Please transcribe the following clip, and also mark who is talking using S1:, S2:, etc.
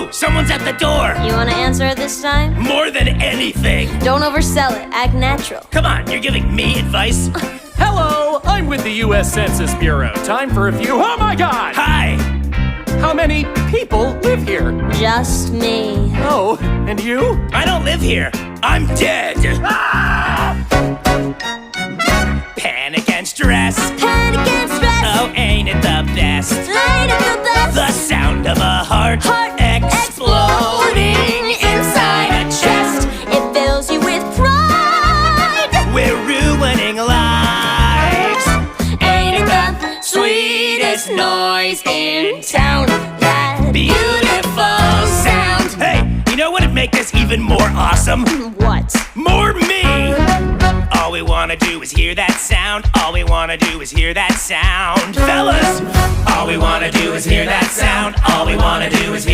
S1: Who? Someone's at the door.
S2: You wanna answer it this time?
S1: More than anything.
S2: Don't oversell it, act natural.
S1: Come on, you're giving me advice?
S3: Hello, I'm with the U.S. Census Bureau. Time for a few. Oh my God!
S1: Hi.
S3: How many people live here?
S2: Just me.
S3: Oh, and you?
S1: I don't live here. I'm dead. Panic and stress.
S2: Panic and stress.
S1: Oh, ain't it the best?
S2: Ain't it the best?
S1: The sound of a heart, exploding inside a chest.
S2: It fills you with pride.
S1: We're ruining lives. Ain't it the sweetest noise in town?
S2: That
S1: Beautiful sound. Hey, you know what'd make this even more awesome?
S2: what?
S1: More me. All we wanna do is hear that sound. All we wanna do is hear that sound. Fellas, all we wanna do is hear that sound. All we wanna do is hear